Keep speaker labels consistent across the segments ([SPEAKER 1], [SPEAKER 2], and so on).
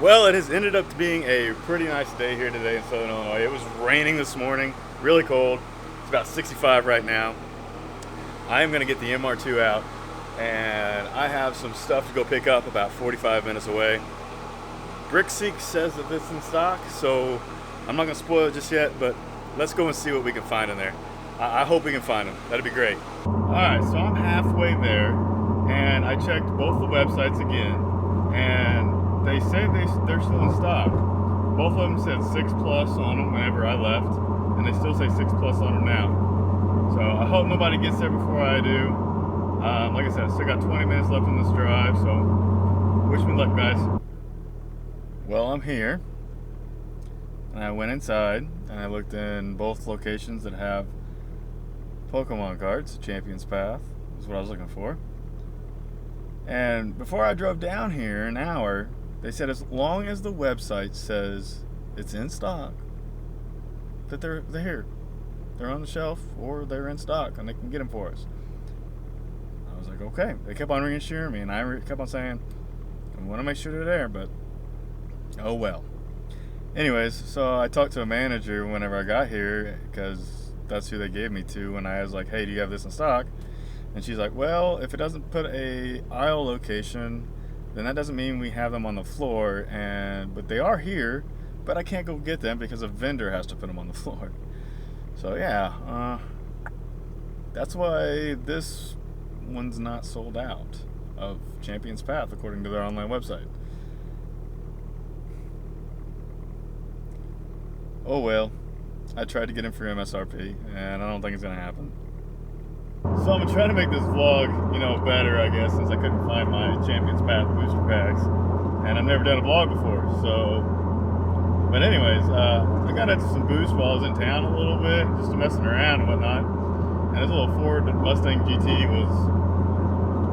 [SPEAKER 1] Well, it has ended up being a pretty nice day here today in Southern Illinois. It was raining this morning, really cold. It's about 65 right now. I am going to get the MR2 out, and I have some stuff to go pick up about 45 minutes away. BrickSeek says that it's in stock, so I'm not going to spoil it just yet, but let's go and see what we can find in there. I hope we can find them. That'd be great. Alright, so I'm halfway there, and I checked both the websites again, and they say they're still in stock. Both of them said 6 plus on them whenever I left, and they still say 6 plus on them now. So I hope nobody gets there before I do. Like I said, I still got 20 minutes left on this drive, so wish me luck, guys. Well, I'm here, and I went inside, and I looked in both locations that have Pokemon cards. Champion's Path is what I was looking for. And before I drove down here an hour, they said as long as the website says it's in stock, that they're here. They're on the shelf, or they're in stock, and they can get them for us. I was like, okay. They kept on reassuring me, and I kept on saying, I want to make sure they're there, but oh well. Anyways, so I talked to a manager whenever I got here, because that's who they gave me to, when I was like, hey, do you have this in stock? And she's like, well, if it doesn't put a aisle location, then that doesn't mean we have them on the floor, but they are here, but I can't go get them because a vendor has to put them on the floor. So yeah, that's why this one's not sold out of Champion's Path according to their online website. Oh well, I tried to get him for MSRP, and I don't think it's gonna happen. So I'm gonna try to make this vlog, better, I guess, since I couldn't find my Champion's Path booster packs, and I've never done a vlog before. So, but anyways, I got into some boost while I was in town a little bit, just messing around and whatnot. And this little Ford Mustang GT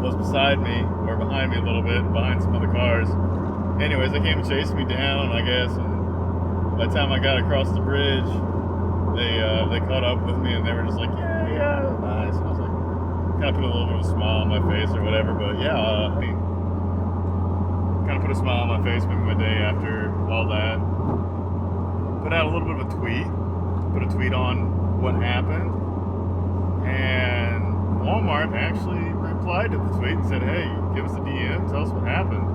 [SPEAKER 1] was beside me, or behind me a little bit, behind some other cars. Anyways, they came and chased me down, I guess, and by the time I got across the bridge, they caught up with me, and they were just like, yeah, nice. And I was like, kind of put a little bit of a smile on my face or whatever, but yeah, I mean, kind of put a smile on my face maybe my day after all that. Put out a little bit of a tweet, put a tweet on what happened, and Walmart actually replied to the tweet and said, hey, give us a DM, tell us what happened.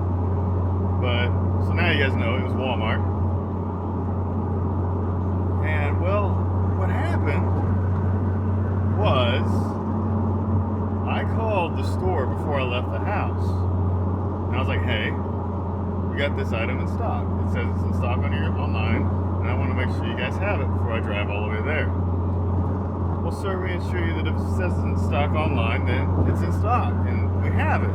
[SPEAKER 1] But, so now you guys know it was Walmart. And, well, what happened was I called the store before I left the house. And I was like, hey, we got this item in stock. It says it's in stock on your online, and I want to make sure you guys have it before I drive all the way there. Well, sir, we assure you that if it says it's in stock online, then it's in stock, and we have it.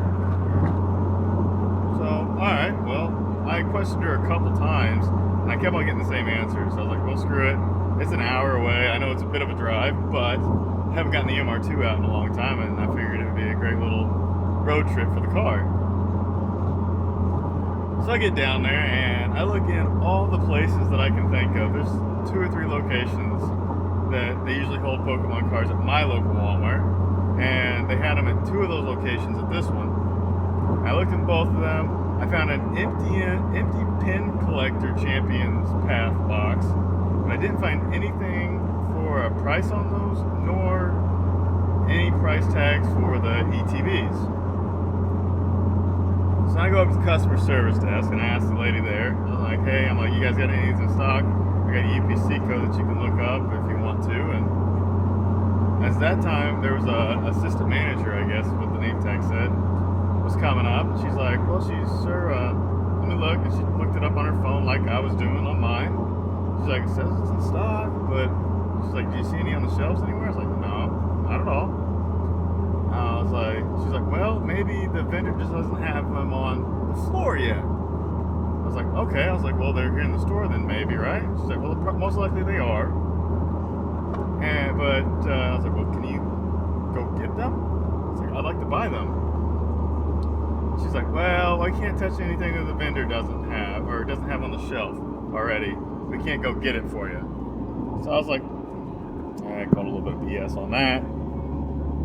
[SPEAKER 1] So, alright, well, I questioned her a couple times, and I kept on getting the same answer. So I was like, well, screw it. It's an hour away. I know it's a bit of a drive, but I haven't gotten the MR2 out in a long time, and I figured it would be a great little road trip for the car. So I get down there, and I look in all the places that I can think of. There's 2 or 3 locations that they usually hold Pokemon cards at my local Walmart, and they had them at 2 of those locations at this one. I looked in both of them. I found an empty pin collector Champion's Path box, but I didn't find anything for a price on those, nor any price tags for the ETBs. So I go up to the customer service desk and I ask the lady there, I was like, hey, you guys got any of these in stock? I got a UPC code that you can look up if you want to. And at that time, there was a assistant manager, I guess, what the name tag said, was coming up. She's like, well, sir, let me look. And she looked it up on her phone like I was doing on mine. She's like, it says it's in stock, but she's like, do you see any on the shelves anywhere? I was like, no, not at all. She's like, well, maybe the vendor just doesn't have them on the floor yet. I was like, okay. I was like, well, they're here in the store then maybe, right? She's like, well, most likely they are. But I was like, well, can you go get them? I was like, I'd like to buy them. She's like, well, I can't touch anything that the vendor doesn't have, or doesn't have on the shelf already. We can't go get it for you. So I was like, I called a little bit of BS on that.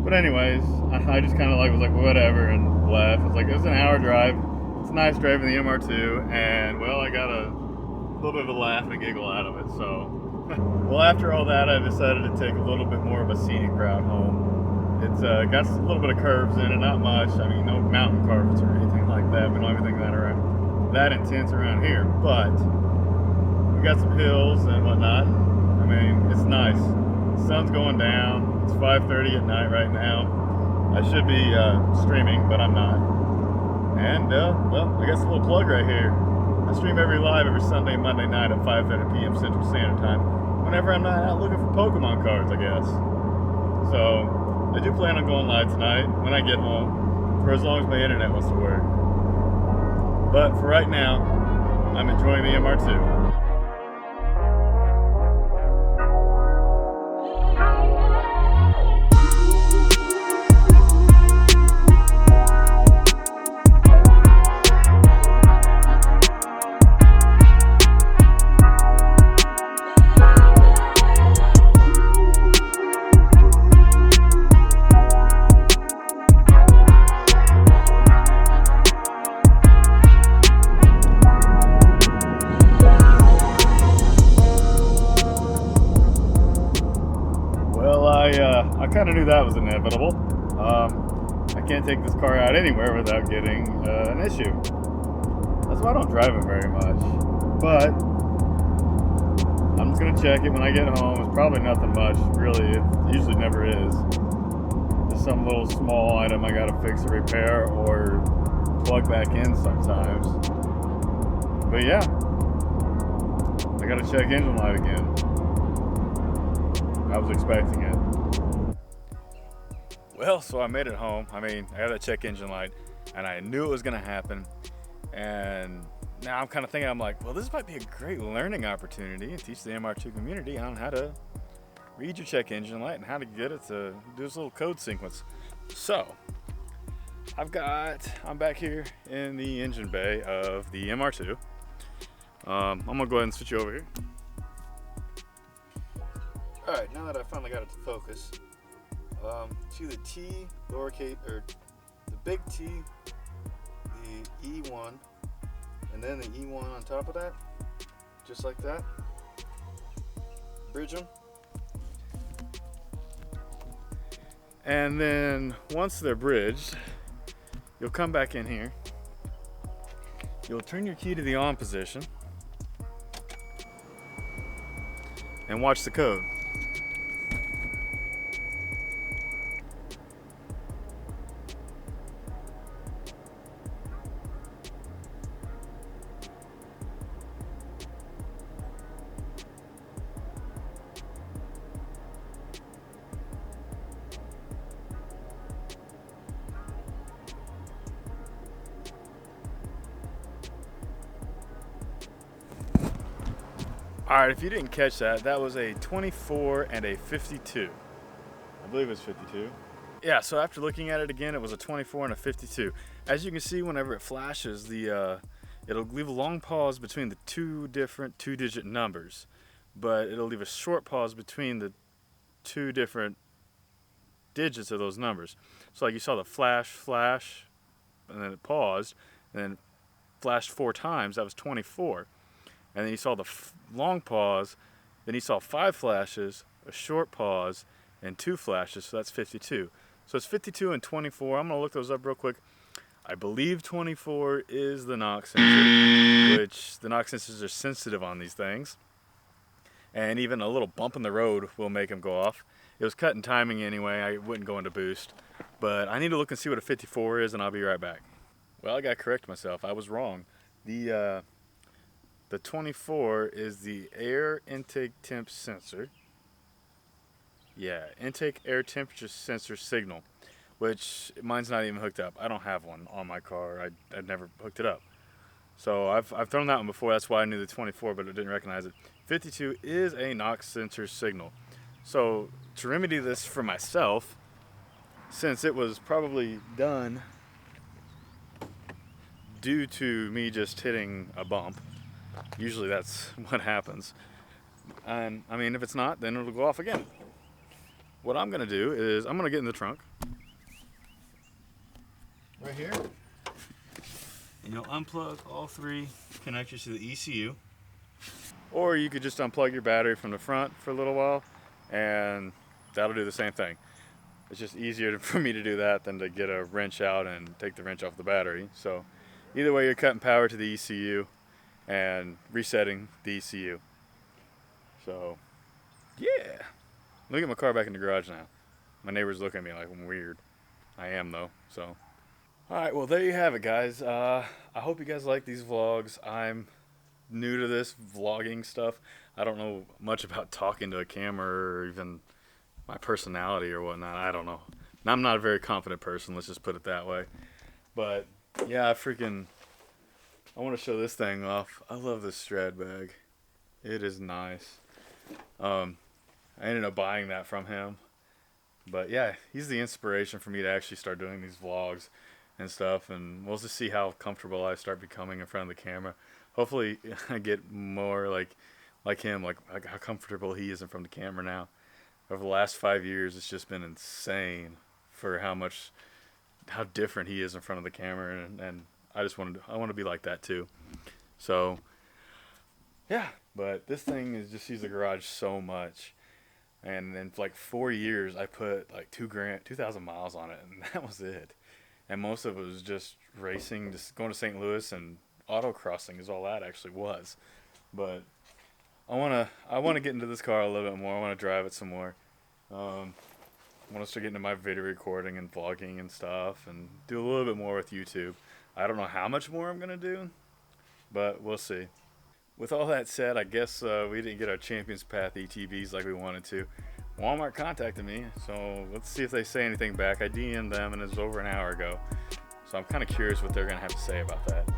[SPEAKER 1] But anyways, I just kind of was like, whatever, and left. It's like, it was an hour drive. It's nice driving the MR2, and well, I got a little bit of a laugh and a giggle out of it. So, well, after all that, I decided to take a little bit more of a scenic route home. It's got a little bit of curves in it, not much. I mean, no mountain curves or anything like that. We don't have anything that intense around here, but we got some hills and whatnot. I mean, it's nice. The sun's going down. It's 5:30 at night right now. I should be streaming, but I'm not. And well, I guess a little plug right here. I stream every Sunday, Monday night at 5:30 p.m. Central Standard Time. Whenever I'm not out looking for Pokemon cards, I guess. So I do plan on going live tonight when I get home, for as long as my internet wants to work. But for right now, I'm enjoying the MR2. I kind of knew that was inevitable. I can't take this car out anywhere without getting an issue. That's why I don't drive it very much. But I'm just gonna check it when I get home. It's probably nothing much, really. It usually never is. Just some little small item I gotta fix or repair or plug back in sometimes. But yeah, I gotta check engine light again. I was expecting it. Well, so I made it home. I mean, I got that check engine light, and I knew it was gonna happen. And now I'm kind of thinking, I'm like, well, this might be a great learning opportunity and teach the MR2 community on how to read your check engine light and how to get it to do this little code sequence. So, I'm back here in the engine bay of the MR2. I'm gonna go ahead and switch you over here. All right, now that I finally got it to focus, see the T lowercase, or the big T, the E1, and then the E1 on top of that, just like that. Bridge them. And then once they're bridged, you'll come back in here. You'll turn your key to the on position and watch the code. All right, if you didn't catch that, that was a 24 and a 52. I believe it was 52. Yeah, so after looking at it again, it was a 24 and a 52. As you can see, whenever it flashes, it'll leave a long pause between the two different two-digit numbers, but it'll leave a short pause between the two different digits of those numbers. So like you saw the flash, and then it paused, and then flashed 4 times, that was 24. And then you saw the long pause, then you saw 5 flashes, a short pause, and 2 flashes, so that's 52. So it's 52 and 24. I'm gonna look those up real quick. I believe 24 is the knock sensor, which the knock sensors are sensitive on these things. And even a little bump in the road will make them go off. It was cut in timing anyway, I wouldn't go into boost. But I need to look and see what a 54 is, and I'll be right back. Well, I gotta correct myself, I was wrong. The 24 is the air intake temp sensor. Yeah, intake air temperature sensor signal, which mine's not even hooked up. I don't have one on my car. I've never hooked it up. So I've thrown that one before. That's why I knew the 24, but I didn't recognize it. 52 is a knock sensor signal. So to remedy this for myself, since it was probably done due to me just hitting a bump, usually that's what happens. And I mean, if it's not, then it'll go off again. What I'm gonna do is I'm gonna get in the trunk right here, And you'll unplug all 3 connectors to the ECU. Or you could just unplug your battery from the front for a little while, and that'll do the same thing. It's just easier for me to do that than to get a wrench out and take the wrench off the battery. So either way, you're cutting power to the ECU and resetting the ECU. So yeah, let me get my car back in the garage now. My neighbor's looking at me like I'm weird. I am though, so. Alright, well there you have it, guys. I hope you guys like these vlogs. I'm new to this vlogging stuff. I don't know much about talking to a camera or even my personality or whatnot. I don't know. I'm not a very confident person, let's just put it that way. But yeah, I want to show this thing off. I love this Strad bag. It is nice. I ended up buying that from him. But yeah, he's the inspiration for me to actually start doing these vlogs and stuff, and we'll just see how comfortable I start becoming in front of the camera. Hopefully I get more like him, like how comfortable he is in front of the camera now. Over the last 5 years, it's just been insane for how different he is in front of the camera, and I want to be like that too. So yeah, but this thing is just used the garage so much. And in like 4 years, I put like 2,000 miles on it, and that was it. And most of it was just racing, just going to St. Louis, and autocrossing is all that actually was. But I wanna get into this car a little bit more. I want to drive it some more. I want to start getting into my video recording and vlogging and stuff, and do a little bit more with YouTube. I don't know how much more I'm gonna do, but we'll see. With all that said, I guess we didn't get our Champions Path ETBs like we wanted to. Walmart contacted me, so let's see if they say anything back. I DM'd them, and it was over an hour ago. So I'm kind of curious what they're going to have to say about that.